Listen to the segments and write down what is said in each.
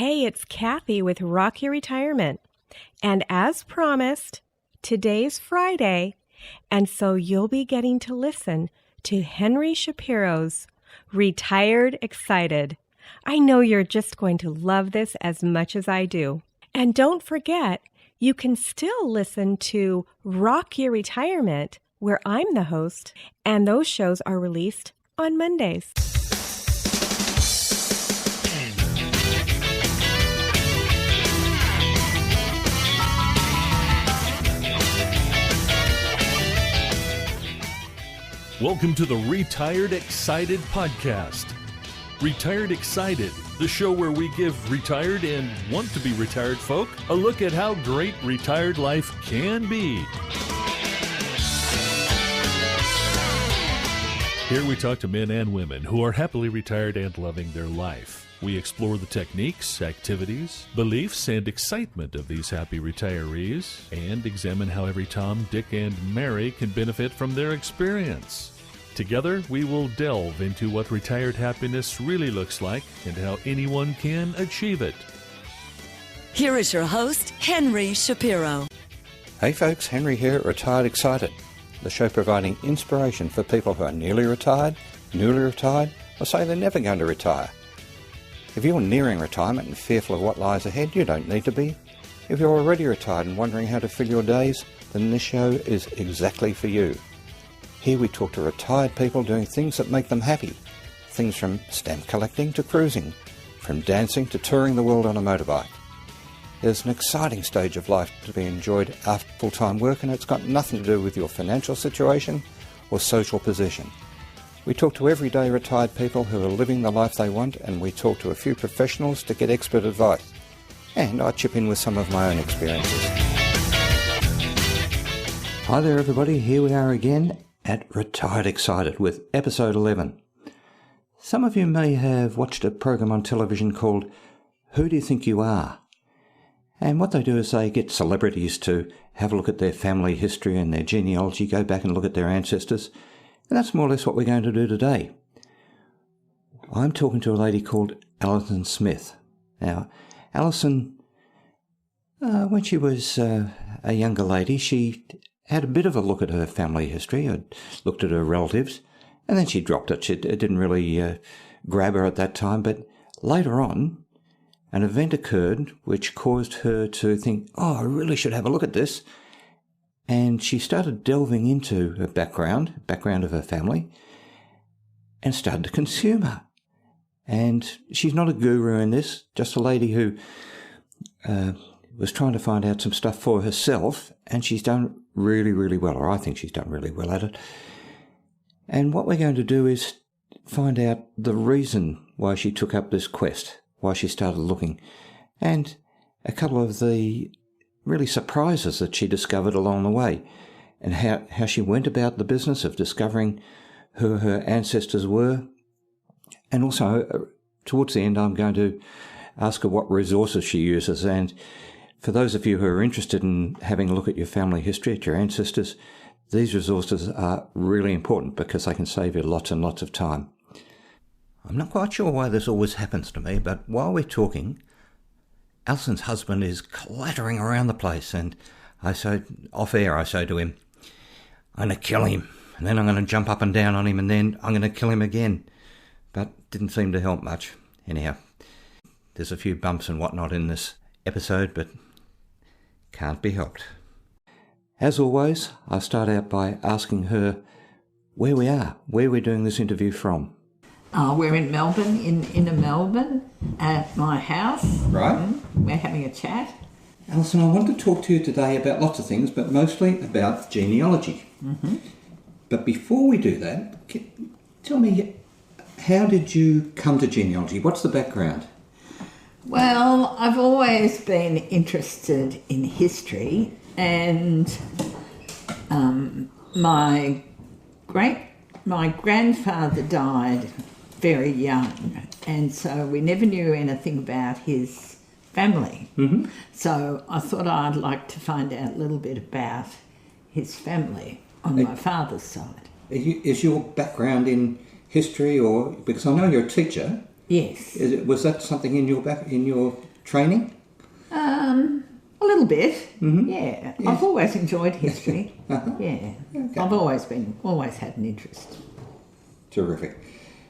Hey, it's Kathy with Rock Your Retirement. And as promised, today's Friday, and so you'll be getting to listen to Henry Shapiro's Retired Excited. I know you're just going to love this as much as I do. And don't forget, you can still listen to Rock Your Retirement, where I'm the host, and those shows are released on Mondays. Welcome to the Retired Excited podcast. Retired Excited, the show where we give retired and want to be retired folk a look at how great retired life can be. Here we talk to men and women who are happily retired and loving their life. We explore the techniques, activities, beliefs, and excitement of these happy retirees and examine how every Tom, Dick, and Mary can benefit from their experience. Together, we will delve into what retired happiness really looks like and how anyone can achieve it. Here is your host, Henry Shapiro. Hey folks, Henry here at Retired Excited, the show providing inspiration for people who are nearly retired, newly retired, or say they're never going to retire. If you're nearing retirement and fearful of what lies ahead, you don't need to be. If you're already retired and wondering how to fill your days, then this show is exactly for you. Here we talk to retired people doing things that make them happy. Things from stamp collecting to cruising, from dancing to touring the world on a motorbike. There's an exciting stage of life to be enjoyed after full-time work, and it's got nothing to do with your financial situation or social position. We talk to everyday retired people who are living the life they want, and we talk to a few professionals to get expert advice. And I chip in with some of my own experiences. Hi there everybody, here we are again at Retired Excited with episode 11. Some of you may have watched a program on television called Who Do You Think You Are? And what they do is they get celebrities to have a look at their family history and their genealogy, go back and look at their ancestors. And that's more or less what we're going to do today. I'm talking to a lady called Alison Smith. Now, Alison, when she was a younger lady, she had a bit of a look at her family history, looked at her relatives, and then she dropped it. It didn't really grab her at that time, but later on, an event occurred which caused her to think, oh, I really should have a look at this. And she started delving into her background of her family, and started to consume her. And she's not a guru in this, just a lady who was trying to find out some stuff for herself, and she's done really, really well, or I think she's done really well at it. And what we're going to do is find out the reason why she took up this quest, why she started looking, and a couple of the really surprises that she discovered along the way, and how she went about the business of discovering who her ancestors were. And also, towards the end, I'm going to ask her what resources she uses. And for those of you who are interested in having a look at your family history, at your ancestors, these resources are really important because they can save you lots and lots of time. I'm not quite sure why this always happens to me, but while we're talking, Alison's husband is clattering around the place, and off air I say to him, I'm going to kill him, and then I'm going to jump up and down on him, and then I'm going to kill him again. But didn't seem to help much. Anyhow, there's a few bumps and whatnot in this episode, but can't be helped. As always, I start out by asking her where we are, where we're doing this interview from. We're in Melbourne, in inner Melbourne, at my house. Right. We're having a chat. Alison, I want to talk to you today about lots of things, but mostly about genealogy. Mm-hmm. But before we do that, tell me, how did you come to genealogy? What's the background? Well, I've always been interested in history, and my grandfather died very young, and so we never knew anything about his family. Mm-hmm. So I thought I'd like to find out a little bit about his family on my father's side. Is your background in history, or because I know you're a teacher? Yes. Was that something in your training? A little bit, yeah. Yes. I've always enjoyed history. Yeah, Okay. I've always had an interest. Terrific.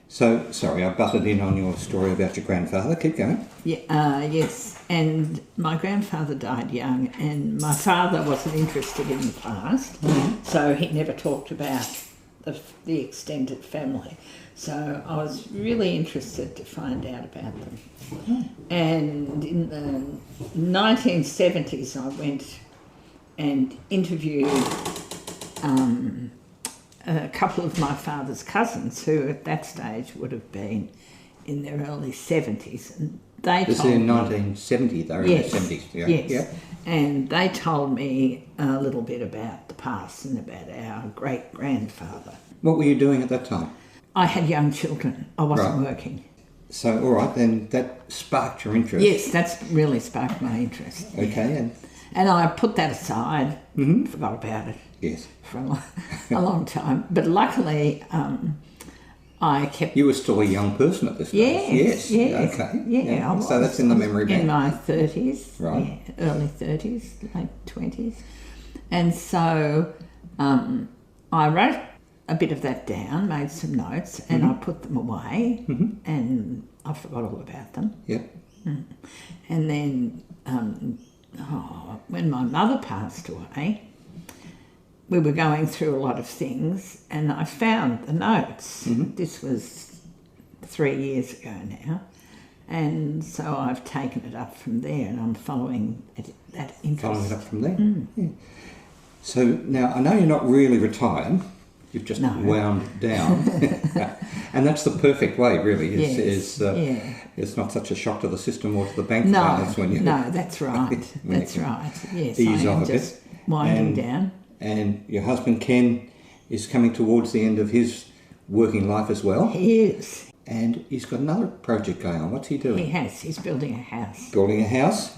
So, sorry, I butted in on your story about your grandfather. Keep going. Yeah, yes. And my grandfather died young, and my father wasn't interested in the past, so he never talked about the extended family. So I was really interested to find out about them. And in the 1970s, I went and interviewed a couple of my father's cousins, who at that stage would have been in their early 70s. And they This is told in me, 1970, they were yes, in the 70s. Yeah. yes. Yeah. And they told me a little bit about the past and about our great-grandfather. What were you doing at that time? I had young children. I wasn't working. So, all right, then that sparked your interest. Yes, that's really sparked my interest. Okay, And I put that aside, forgot about it yes. for a long time. But luckily, I kept... You were still a young person at this stage? Yes. Okay. Yeah, I was. So that's in the memory bank. In my 30s. Right. Yeah, early 30s, late 20s. And so I wrote a bit of that down, made some notes, and I put them away, and I forgot all about them. Yeah. And then when my mother passed away, we were going through a lot of things, and I found the notes. This was 3 years ago now, and so I've taken it up from there, and I'm following that interest. Following it up from there. Yeah. So now, I know you're not really retired. You've just wound down. And that's the perfect way, really. It's not such a shock to the system or to the bank balance when you... No, that's right. That's right. Yes, ease I am off a just bit. winding down. And your husband, Ken, is coming towards the end of his working life as well. He is. And he's got another project going on. What's he doing? He has. He's building a house. Building a house?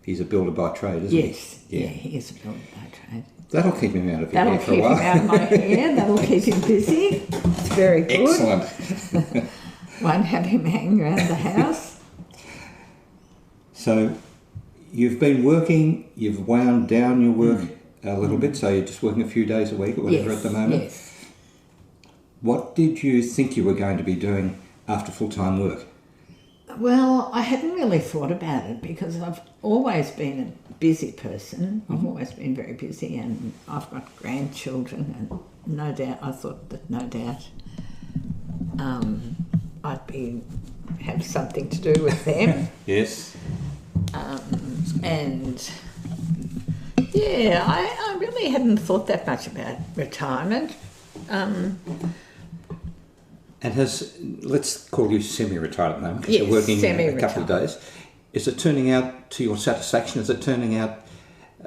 He's a builder by trade, isn't Yes. he? Yeah, he is a builder by trade. That'll keep him out of your That'll hair for a keep while. him out of my hair. That'll keep him busy. It's very good. Excellent. Won't have him hanging around the house. So you've been working, you've wound down your work a little bit, so you're just working a few days a week or whatever at the moment. Yes. What did you think you were going to be doing after full-time work? Well, I hadn't really thought about it because I've always been a busy person. I've always been very busy, and I've got grandchildren, and no doubt I thought that I'd have something to do with them. Yes. And yeah, I really hadn't thought that much about retirement. And let's call you semi-retired at the moment, because Yes, you're working a couple of semi-retired. days. Is it turning out to your satisfaction? Is it turning out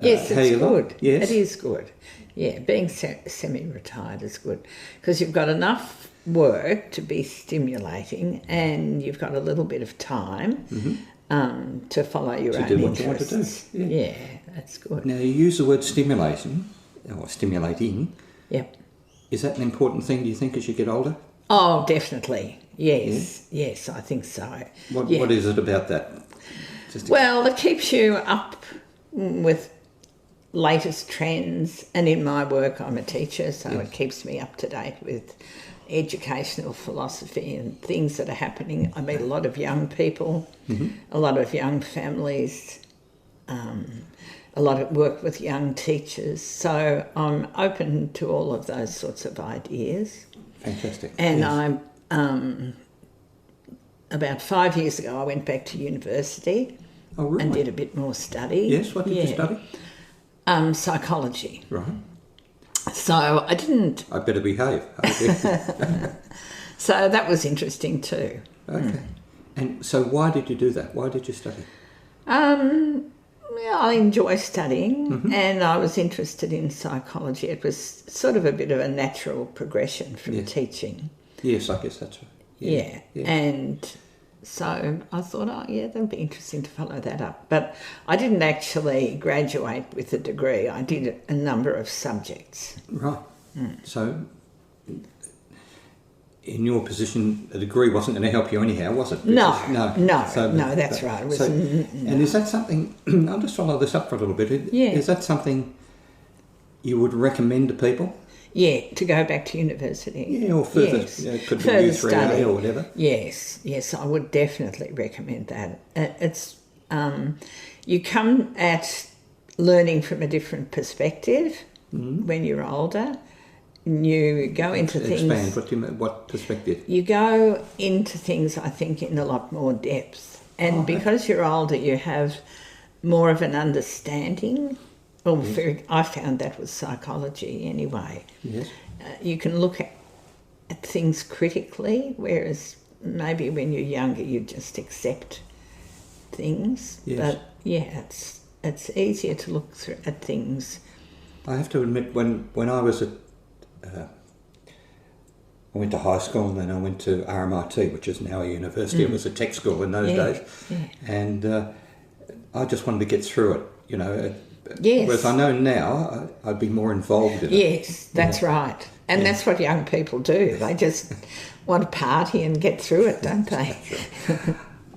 Yes, how it's you good. like? Yes. It is good. Yeah, being semi-retired is good because you've got enough work to be stimulating, and you've got a little bit of time to follow your own do what you want to do. interests. Yeah, that's good. Now, you use the word stimulating, or stimulating. Yep. Is that an important thing, do you think, as you get older? Oh, definitely. Yes, yes, I think so. What Yeah. is it about that? Well, it keeps you up with latest trends, and in my work I'm a teacher, so it keeps me up to date with educational philosophy and things that are happening. I meet a lot of young people, a lot of young families, a lot of work with young teachers, so I'm open to all of those sorts of ideas. Fantastic. And yes. I'm about 5 years ago I went back to university. Oh, really? And did a bit more study. Yes, what did you study? Psychology. Right. So I didn't... I better behave. So that was interesting too. Okay. And so why did you do that? Why did you study? Yeah, I enjoy studying, and I was interested in psychology. It was sort of a bit of a natural progression from teaching. Yes, I guess that's right. Yeah. And so I thought, that'd be interesting to follow that up. But I didn't actually graduate with a degree. I did a number of subjects. Right. So in your position, a degree wasn't going to help you anyhow, was it? No, So, that's right. It was, and is that something, I'll just follow this up for a little bit. Yeah. Is that something you would recommend to people? Yeah, to go back to university. Yeah, or further, Yes. Could be Further U3A study. or whatever. Yes, I would definitely recommend that. It's you come at learning from a different perspective when you're older. You go into things. Expand. What do you mean? What perspective? You go into things, I think, in a lot more depth, and because you're older, you have more of an understanding. Well, I found that with psychology anyway. Yes. You can look at things critically, whereas maybe when you're younger you just accept things. Yes. But yeah, it's easier to look at things. I have to admit, when I was I went to high school and then I went to RMIT, which is now a university. It was a tech school in those days. Yeah. And I just wanted to get through it, you know. Yes. Whereas I know now I'd be more involved in it. Yes, that's right. And that's what young people do. They just want to party and get through it, don't they?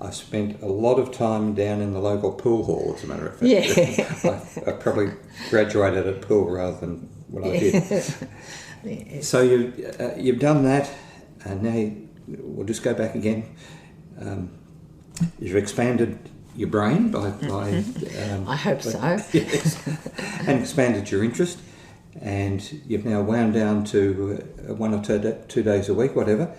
I spent a lot of time down in the local pool hall, as a matter of fact. Yeah. I probably graduated at pool rather than what I did. Yes. So you've done that, and now we'll just go back again. You've expanded your brain by I hope so. yes, and expanded your interest, and you've now wound down to 1 or 2 days a week, whatever,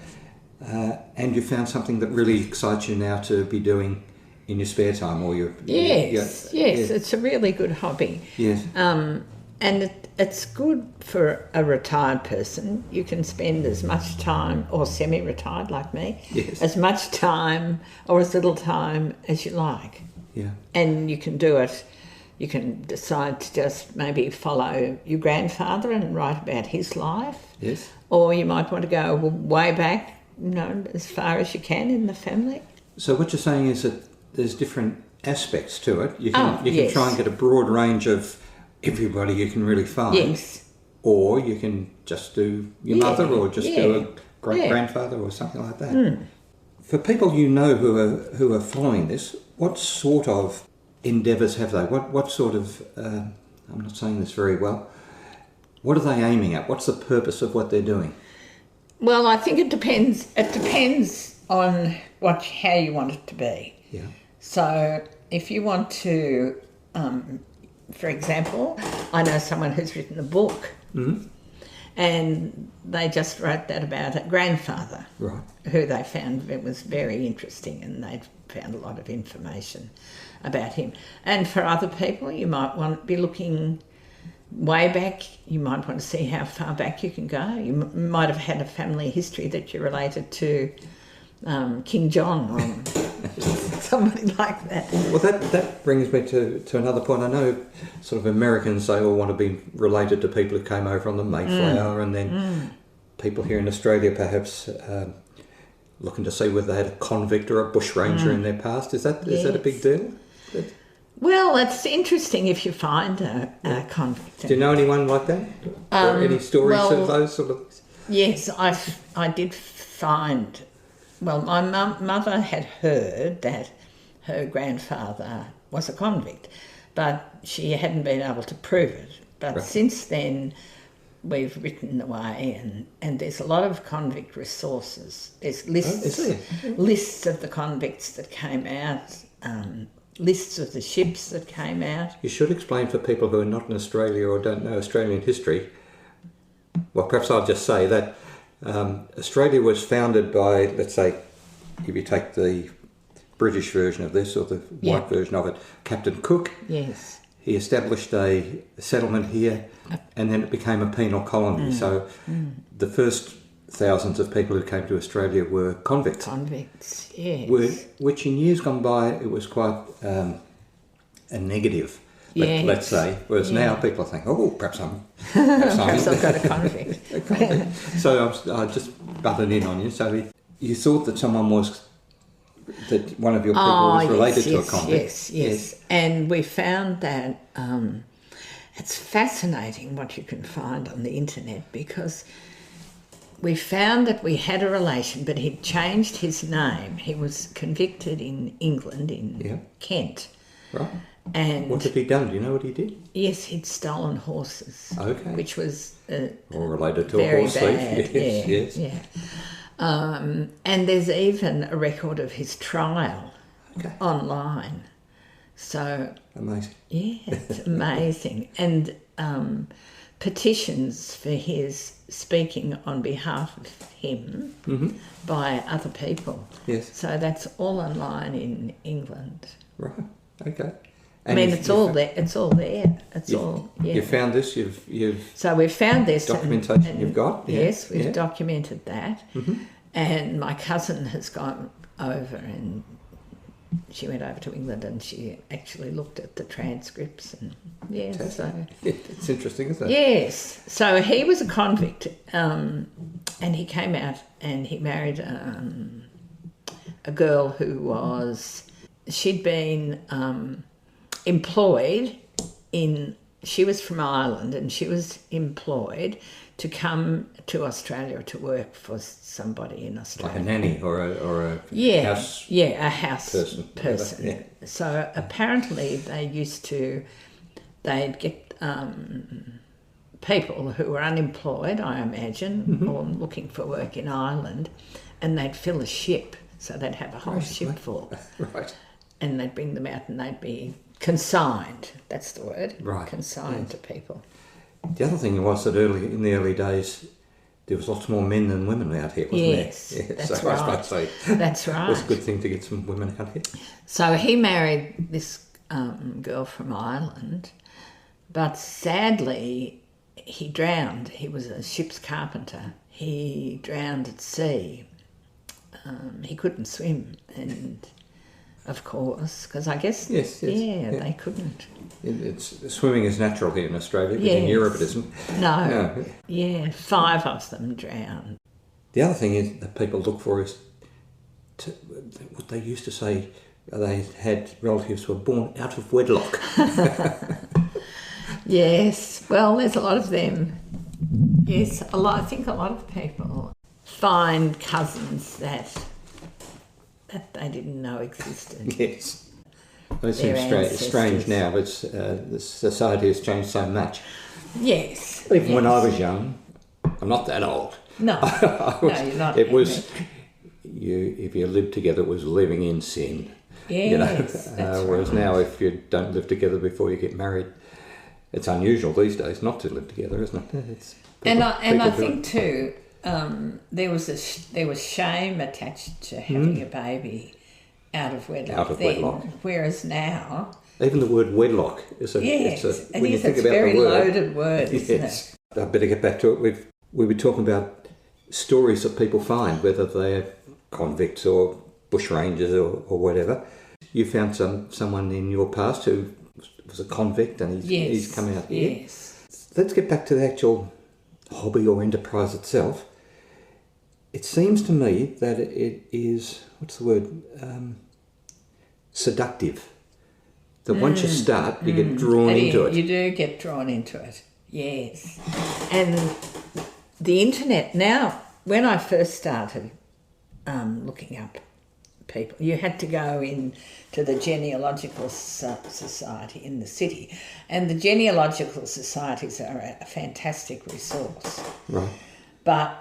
and you found something that really excites you now to be doing in your spare time, or your Yes, it's a really good hobby. Yes. And it's good for a retired person. You can spend as much time, or semi-retired like me, Yes. as much time or as little time as you like. Yeah. And you can do it, you can decide to just maybe follow your grandfather and write about his life. Yes. Or you might want to go way back, as far as you can in the family. So what you're saying is that there's different aspects to it. You can yes. try and get a broad range of everybody you can really find. Yes. Or you can just do your mother, or just do a great-grandfather or something like that. For people you know who are following this, what sort of endeavours have they? What sort of, I'm not saying this very well, what are they aiming at? What's the purpose of what they're doing? Well, I think it depends. It depends on how you want it to be. Yeah. So if you want to, for example, I know someone who's written a book, and they just wrote that about a grandfather, Right. who they found it was very interesting, and they'd found a lot of information about him. And for other people, you might want to be looking way back. You might want to see how far back you can go. You might have had a family history that you're related to King John or somebody like that. Well, that brings me to another point. I know sort of Americans, they all want to be related to people who came over on the Mayflower, and then people here in Australia perhaps looking to see whether they had a convict or a bushranger in their past. Is that a big deal? Well, it's interesting if you find a convict. Do you know anyone like that? Or any stories of those sort of... Yes, I did find... Well, my mother had heard that her grandfather was a convict, but she hadn't been able to prove it. But since then, we've written away, and there's a lot of convict resources. There's lists of the convicts that came out, lists of the ships that came out. You should explain for people who are not in Australia or don't know Australian history. Well, perhaps I'll just say that Australia was founded by, let's say, if you take the British version of this or the white version of it, Captain Cook. Yes. He established a settlement here, and then it became a penal colony. So the first thousands of people who came to Australia were convicts. Convicts, yes. Which in years gone by, it was quite a negative, let's say. Whereas now people think, oh, perhaps Perhaps I've got a convict. So I just butted in on you. So you thought that that one of your people was related to a convict. Yes. And we found that it's fascinating what you can find on the internet, because we found that we had a relation, but he'd changed his name. He was convicted in England, in Kent. Right. And what had he done? Do you know what he did? yes, he'd stolen horses. Okay. Which was Or related to very a horse bad. thief. Yes. Yeah. And there's even a record of his trial online. So Amazing. yeah, it's amazing. And petitions for his speaking on behalf of him by other people. Yes. So that's all online in England. Right. Okay. I mean, it's all there. It's all there. It's all. Yeah. You found this. You've So we've found this documentation. and You've got. Yeah. Yes, we've Yeah. documented that. And my cousin has gone over, and she went over to England, and she actually looked at the transcripts, and so It's interesting, isn't it? yes. So he was a convict, and he came out and he married a girl who was. She'd been employed in. She was from Ireland, and she was employed to come to Australia to work for somebody in Australia. Like a nanny or a house. Yeah, a house person. Yeah. So apparently they'd get people who were unemployed, I imagine, or looking for work in Ireland, and they'd fill a ship. So they'd have a whole ship full. Right. And they'd bring them out, and they'd be consigned. That's the word. Right. Consigned to people. The other thing was that in the early days, there was lots more men than women out here, wasn't Yes, there? that's so I right. suppose they, That's right. it was a good thing to get some women out here. So he married this girl from Ireland, but sadly he drowned. He was a ship's carpenter. He drowned at sea. He couldn't swim, and of course, because I guess they couldn't. Swimming is natural here in Australia, but in Europe it isn't. No. Yeah, 5 of them drowned. The other thing is that people look for is what they used to say. They had relatives who were born out of wedlock. Yes, well, there's a lot of them. Yes, I think a lot of people find cousins that they didn't know existed. Yes. Well, it seems strange now, but the society has changed so much. Yes. Even when I was young, I'm not that old. No, you're not. It was if you lived together, it was living in sin. Yes, that's whereas right. now, if you don't live together before you get married, it's unusual these days not to live together, isn't it? I think too, there was shame attached to having a baby out of wedlock. Whereas now, even the word wedlock is a. Yes, when you think it's a about very the word, loaded word, isn't it? I better get back to it. We were talking about stories that people find, whether they're convicts or bushrangers or whatever. You found someone in your past who was a convict, and he's come out here. Yes. Let's get back to the actual hobby or enterprise itself. It seems to me that it is, what's the word, seductive. That once you start, you get drawn into it. You do get drawn into it, yes. And the internet now, when I first started looking up people, you had to go in to the Genealogical Society in the city. And the Genealogical Societies are a fantastic resource. Right. But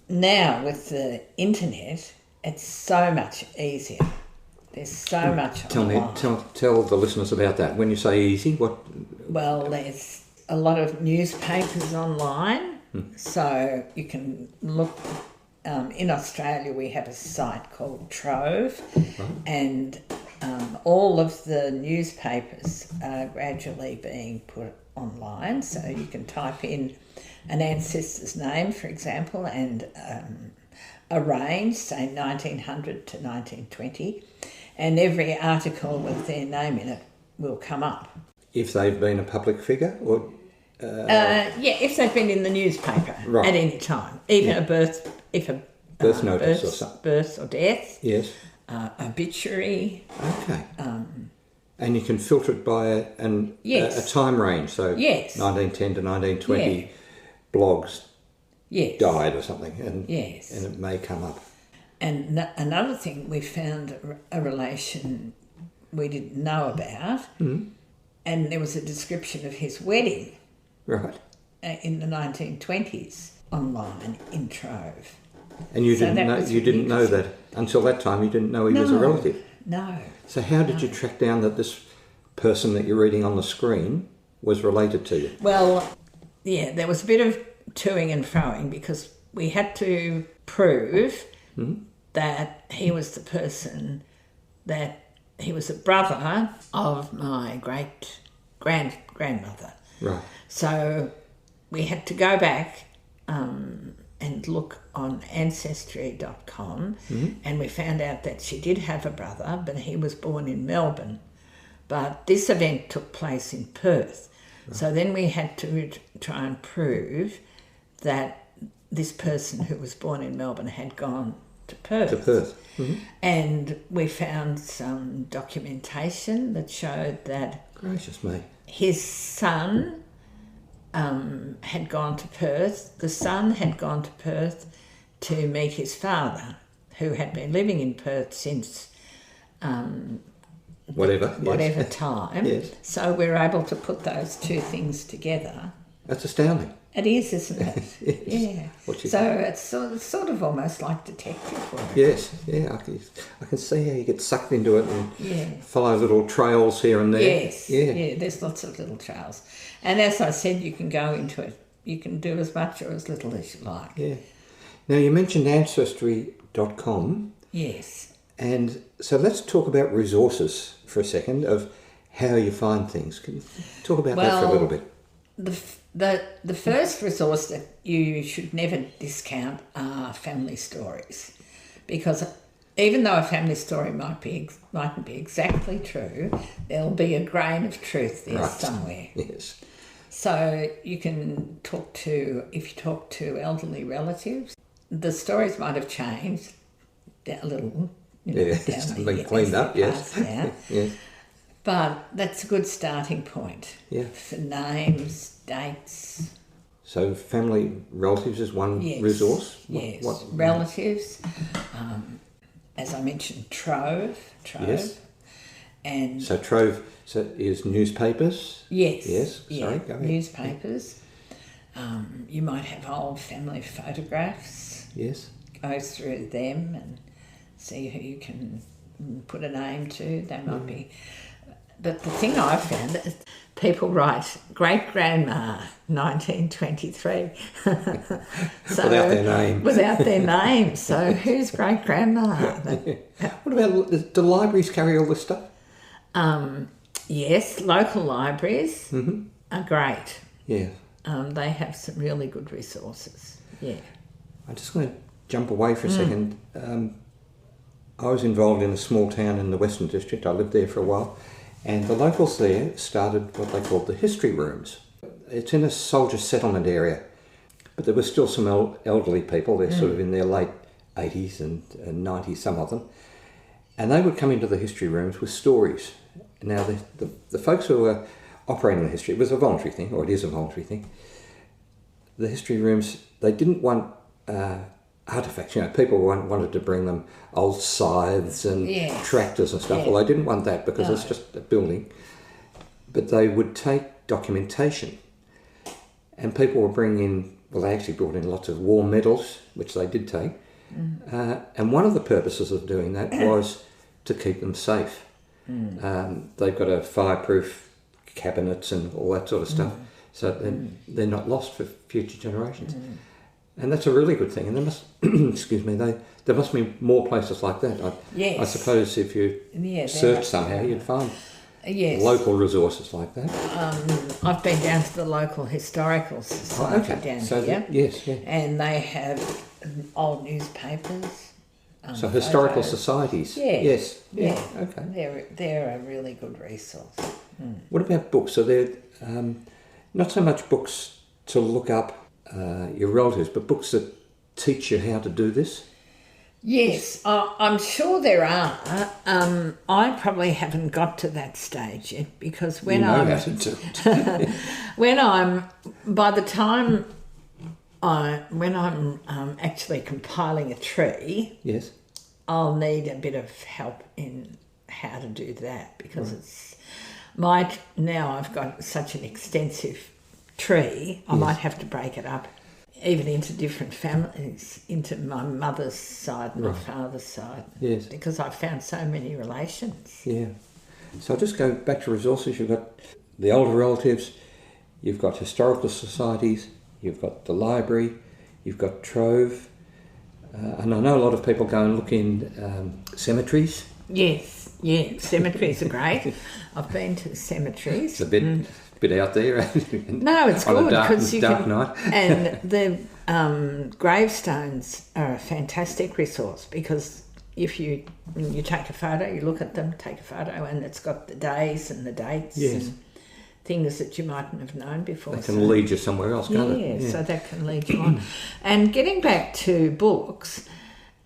now with the internet, it's so much easier. There's so much online. Tell the listeners about that. When you say easy, what? Well, there's a lot of newspapers online, so you can look. In Australia, we have a site called Trove, and all of the newspapers are gradually being put online. So you can type in an ancestor's name, for example, and a range, say 1900 to 1920, and every article with their name in it will come up. If they've been a public figure, or if they've been in the newspaper at any time, even a birth, birth notice or something, birth or death, yes, obituary. Okay. And you can filter it by a time range, so 1910 to 1920 blogs, Yes. died or something, and Yes. and it may come up. And another thing, we found a relation we didn't know about, and there was a description of his wedding Right. in the 1920s online in Trove. And you So didn't that know was you didn't know interesting. that until that time. You didn't know he was a relative. No. So how did you track down that this person that you're reading on the screen was related to you? Well, yeah, there was a bit of toing and froing because we had to prove that he was the person, that he was a brother of my great-grandmother. Right. So we had to go back and look on Ancestry.com, and we found out that she did have a brother, but he was born in Melbourne. But this event took place in Perth. Right. So then we had to try and prove that this person who was born in Melbourne had gone to Perth. And we found some documentation that showed that Gracious me. his son had gone to Perth. The son had gone to Perth to meet his father, who had been living in Perth since whatever time. Yes. So we were able to put those two things together. That's astounding. It is, isn't it? Yes. Yeah. So it's sort of almost like detective work. Yes, yeah, I can see how you get sucked into it and Yeah. follow little trails here and there. Yes, Yeah. yeah, there's lots of little trails. And as I said, you can go into it. You can do as much or as little as you like. Yeah. Now, you mentioned Ancestry.com, Yes. and so let's talk about resources for a second of how you find things. Can you talk about that for a little bit? The first resource that you should never discount are family stories, because even though a family story mightn't be exactly true, there'll be a grain of truth there somewhere. Yes. So you can if you talk to elderly relatives, the stories might have changed a little. It's been cleaned up, yes. Yes. But that's a good starting point. Yeah. For names, dates. So family relatives is one resource? Yes, relatives. As I mentioned, Trove. Yes. And so Trove is newspapers? Yes. Yes, yeah, sorry, go ahead. Newspapers. You might have old family photographs. Yes. Go through them and see who you can put a name to. They might be... But the thing I found is people write great-grandma 1923. So, without their name. Without their name. So who's great-grandma? What about, do libraries carry all this stuff? Yes, local libraries are great. Yeah. They have some really good resources. Yeah. I'm just going to jump away for a second. I was involved in a small town in the Western District. I lived there for a while. And the locals there started what they called the history rooms. It's in a soldier settlement area, but there were still some elderly people. They're sort of in their late 80s and 90s, some of them. And they would come into the history rooms with stories. Now, the folks who were operating the history, it was a voluntary thing, or it is a voluntary thing. The history rooms, they didn't want artefacts. People wanted to bring them old scythes and tractors and stuff. Yeah. Well, they didn't want that because it's just a building. But they would take documentation. And people were bringing in, well, they actually brought in lots of war medals, which they did take. And one of the purposes of doing that was to keep them safe. They've got a fireproof cabinets and all that sort of stuff. So they're not lost for future generations. And that's a really good thing. And there must, excuse me, there must be more places like that. I suppose if you search somehow, you'd find local resources like that. I've been down to the local historical society down here. Yes, yeah. And they have old newspapers. So historical societies. Yes. Yeah. Okay. They're a really good resource. What about books? So they're not so much books to look up your relatives, but books that teach you how to do this? Yes, I'm sure there are. I probably haven't got to that stage yet because when how to do it. by the time when I'm actually compiling a tree, Yes. I'll need a bit of help in how to do that because now I've got such an extensive tree, I might have to break it up even into different families, into my mother's side and my father's side. Yes. Because I've found so many relations. Yeah. So I'll just go back to resources. You've got the older relatives, you've got historical societies, you've got the library, you've got Trove, and I know a lot of people go and look in cemeteries. Yes, cemeteries are great. I've been to cemeteries. It's a bit out there. No, it's on good a because you dark can. night. And the gravestones are a fantastic resource because if you take a photo, you look at them, take a photo, and it's got the days and the dates and things that you mightn't have known before. They can lead you somewhere else, can't it? Yeah, so that can lead you on. And getting back to books,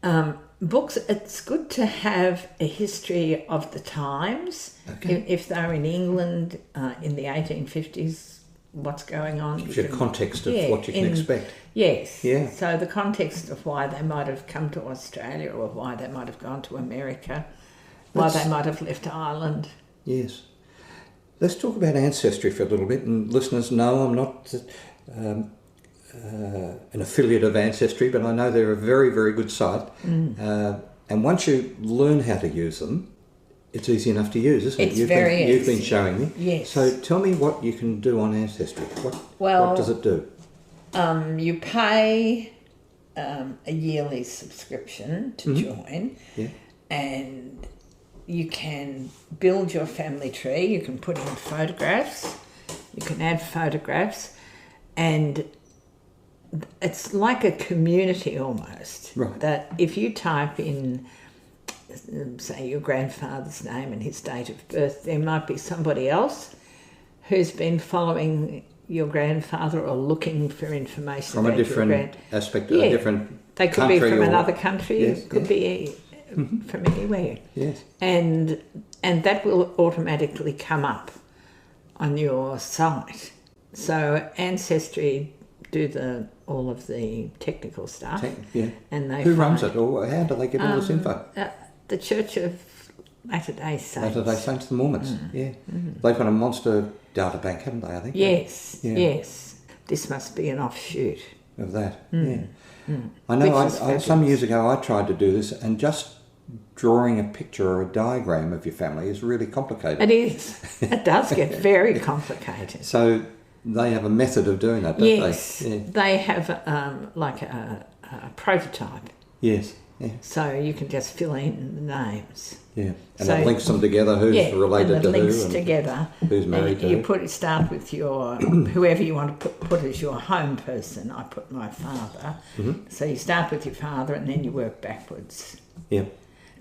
it's good to have a history of the times. Okay. If they're in England in the 1850s, what's going on. Gives you a context of what you can expect. Yes. Yeah. So the context of why they might have come to Australia or why they might have gone to America, why they might have left Ireland. Yes. Let's talk about ancestry for a little bit. And listeners know I'm not an affiliate of Ancestry, but I know they're a very, very good site. And once you learn how to use them, it's easy enough to use, isn't it? It's very easy. You've been showing me. Yes. So tell me what you can do on Ancestry. What does it do? You pay a yearly subscription to join, and you can build your family tree. You can put in photographs. You can add photographs, and it's like a community almost. Right. That if you type in, say, your grandfather's name and his date of birth, there might be somebody else who's been following your grandfather or looking for information From about a different your aspect, a different They could country be from or another country, Yes, it could be from anywhere. Yes. And that will automatically come up on your site. So Ancestry do all of the technical stuff. And they Who runs it, or how do they get all this info? The Church of Latter-day Saints. Latter-day Saints, the Mormons. They've got a monster data bank, haven't they? I think. Yes. This must be an offshoot of that. I know. Some years ago, I tried to do this, and just drawing a picture or a diagram of your family is really complicated. It is. It does get very complicated. So they have a method of doing that, don't they? They have like a prototype. Yes. So you can just fill in the names. And it links them together. Who's related to who? Links together. Who's married to who? You start with your whoever you want to put as your home person. I put my father. So you start with your father, and then you work backwards.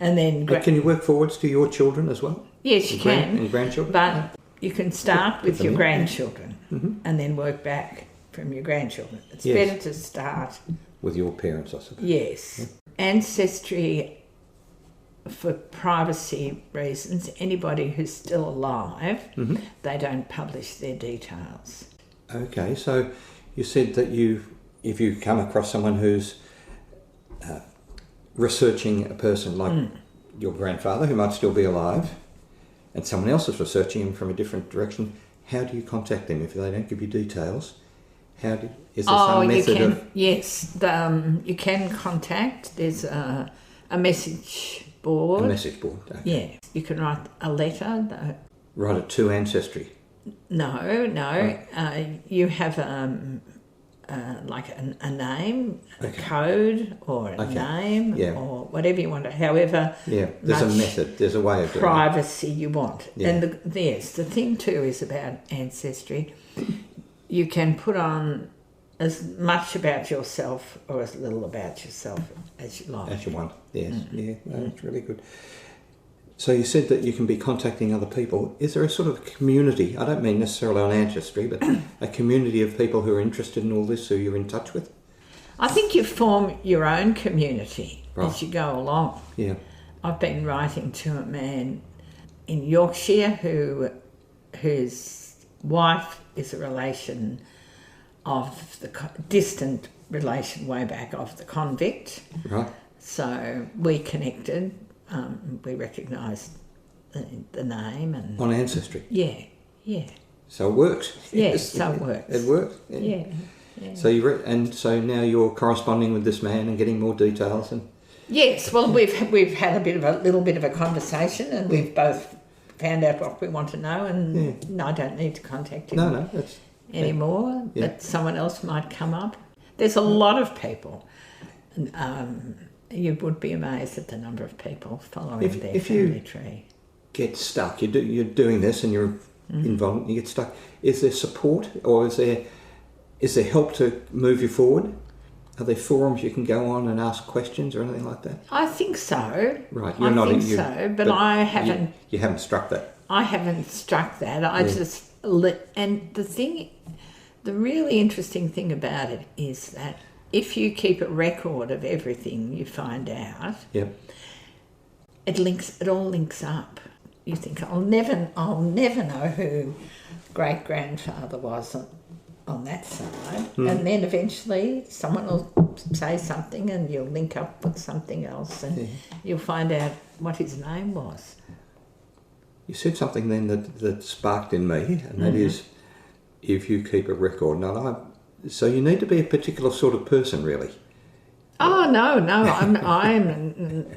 And then can you work forwards to your children as well? Yes, you can. And grandchildren. But you can start with your grandchildren and then work back from your grandchildren. It's better to start with your parents, I suppose. Yes. Ancestry, for privacy reasons, anybody who's still alive, they don't publish their details. Okay, so you said that if you come across someone who's researching a person like your grandfather, who might still be alive, and someone else is researching him from a different direction, how do you contact them if they don't give you details? Is there some method Yes, you can contact. There's a message board. A message board, okay. Yeah, you can write a letter. Write it to Ancestry? No. You have like a name, a code, or a name, or whatever you want to. However, there's a method. There's a way of doing privacy you want. And the thing too is about Ancestry. You can put on as much about yourself or as little about yourself as you like. As you want, yes. That's really good. So you said that you can be contacting other people. Is there a sort of community, I don't mean necessarily on Ancestry, but a community of people who are interested in all this, who you're in touch with? I think you form your own community as you go along. Yeah. I've been writing to a man in Yorkshire whose wife is a relation of the distant relation way back of the convict. Right. So we connected. We recognised the name and On Ancestry. yeah. So it works. Yes, so it works. It works. Yeah. So so now you're corresponding with this man and getting more details and. Yes, well, we've had a little bit of a conversation, and we've both found out what we want to know, and I don't need to contact him anymore. Yeah. But someone else might come up. There's a lot of people. You would be amazed at the number of people following their family tree. Get stuck. You're doing this, and you're involved. And you get stuck. Is there support, or is there help to move you forward? Are there forums you can go on and ask questions or anything like that? I think so. Right, but I haven't. You haven't struck that. I haven't struck that. And the really interesting thing about it is that if you keep a record of everything you find out, it all links up. You think I'll never know who great grandfather was on that side, and then eventually someone will say something and you'll link up with something else and you'll find out what his name was. You said something then that sparked in me, and that is if you keep a record. Now, so you need to be a particular sort of person, really. Oh no, I'm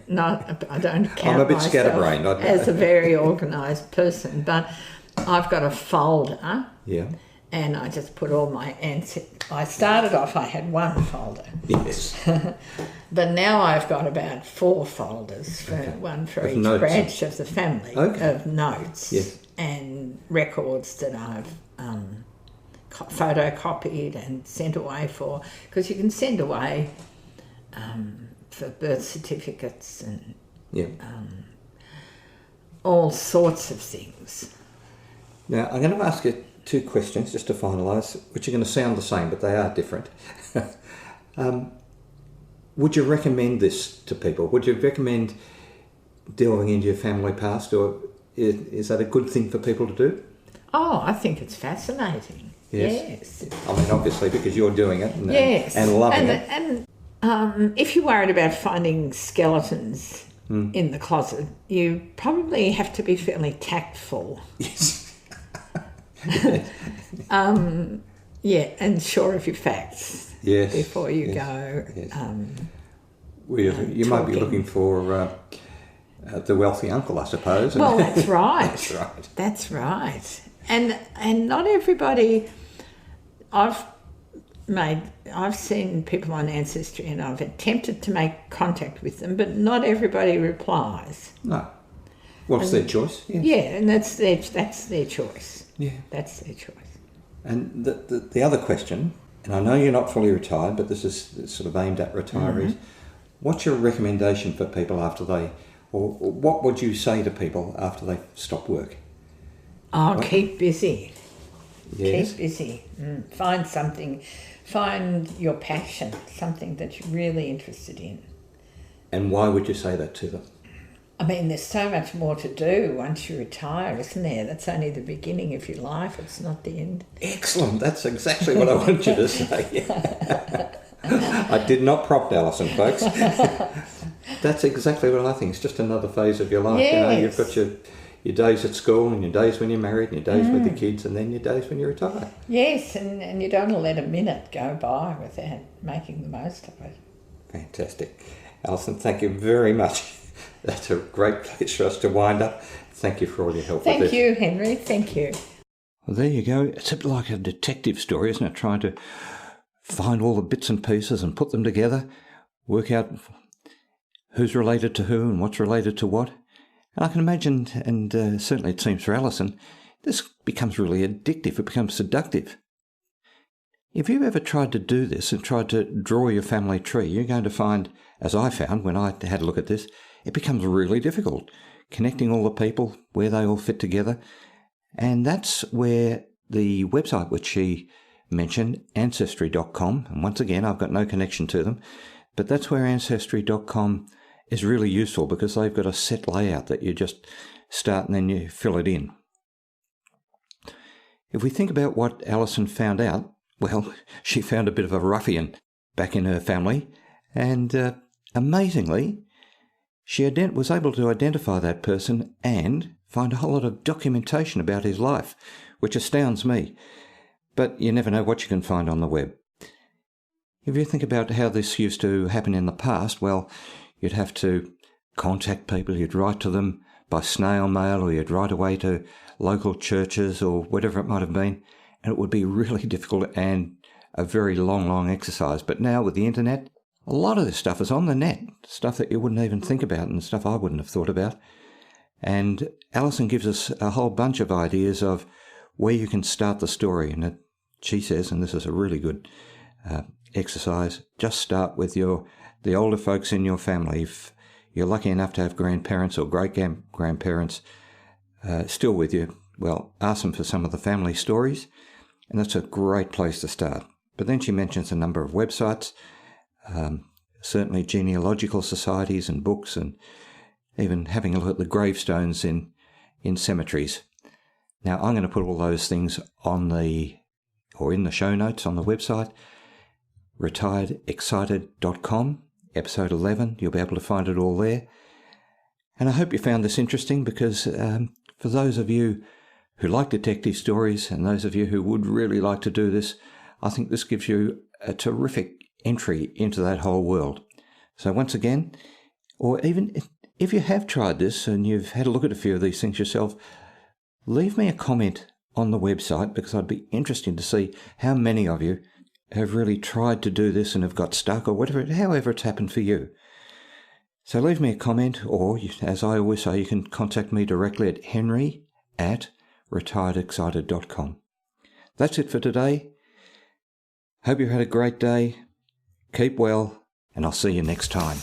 not. I don't count I'm a bit myself scatterbrained as a very organised person, but I've got a folder. Yeah. And I just put all my I started off, I had one folder. Yes. But now I've got about 4 folders, one for each branch of the family, of notes and records that I've photocopied and sent away for, because you can send away for birth certificates and all sorts of things. Now, I'm going to ask you 2 questions just to finalise, which are going to sound the same, but they are different. Would you recommend this to people? Would you recommend delving into your family past, or is that a good thing for people to do? Oh, I think it's fascinating. Yes. I mean, obviously, because you're doing it and loving it. And if you're worried about finding skeletons in the closet, you probably have to be fairly tactful. Yes. And sure of your facts before you go. You might be looking for the wealthy uncle, I suppose. Well, that's right. That's right. That's right. And not everybody. I've seen people on Ancestry, and I've attempted to make contact with them, but not everybody replies. No. Well, it's their choice. Yes. Yeah, and that's their choice. Yeah. That's their choice. And the other question, and I know you're not fully retired, but this is sort of aimed at retirees. What's your recommendation for people after or what would you say to people after they stop work? Oh, keep busy. Yes. Keep busy. Find something. Find your passion, something that you're really interested in. And why would you say that to them? I mean, there's so much more to do once you retire, isn't there? That's only the beginning of your life. It's not the end. Excellent. That's exactly what I want you to say. I did not prompt Alison, folks. That's exactly what I think. It's just another phase of your life. Yes. You know, you've got your days at school and your days when you're married and your days with your kids and then your days when you retire. Yes, and you don't want to let a minute go by without making the most of it. Fantastic. Alison, thank you very much. That's a great place for us to wind up. Thank you for all your help with this. Thank you, Henry. Thank you. Well, there you go. It's a bit like a detective story, isn't it? Trying to find all the bits and pieces and put them together, work out who's related to who and what's related to what. And I can imagine, and certainly it seems for Alison, this becomes really addictive. It becomes seductive. If you've ever tried to do this and tried to draw your family tree, you're going to find, as I found when I had a look at this, it becomes really difficult, connecting all the people, where they all fit together. And that's where the website which she mentioned, Ancestry.com, and once again, I've got no connection to them, but that's where Ancestry.com is really useful because they've got a set layout that you just start and then you fill it in. If we think about what Alison found out, well, she found a bit of a ruffian. back in her family, and amazingly, she was able to identify that person and find a whole lot of documentation about his life, which astounds me. But you never know what you can find on the web. If you think about how this used to happen in the past, well, you'd have to contact people, you'd write to them by snail mail, or you'd write away to local churches or whatever it might have been, and it would be really difficult and a very long exercise. But now with the internet, a lot of this stuff is on the net, stuff that you wouldn't even think about and stuff I wouldn't have thought about. And Alison gives us a whole bunch of ideas of where you can start the story. And she says, and this is a really good exercise, just start with the older folks in your family. If you're lucky enough to have grandparents or great-grandparents still with you, well, ask them for some of the family stories, and that's a great place to start. But then she mentions a number of websites, certainly genealogical societies and books, and even having a look at the gravestones in cemeteries. Now, I'm going to put all those things in the show notes on the website, retiredexcited.com, episode 11. You'll be able to find it all there. And I hope you found this interesting, because for those of you who like detective stories and those of you who would really like to do this, I think this gives you a terrific entry into that whole world. So once again, or even if you have tried this and you've had a look at a few of these things yourself, leave me a comment on the website, because I'd be interested to see how many of you have really tried to do this and have got stuck, or however it's happened for you. So leave me a comment, or as I always say, you can contact me directly at henry@retiredexcited.com. That's it for today. Hope you had a great day. Keep well, and I'll see you next time.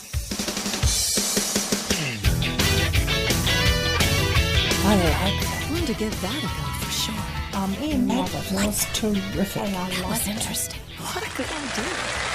I like that. I'm going to give that a go for sure. That was terrific. That was interesting. What a good idea.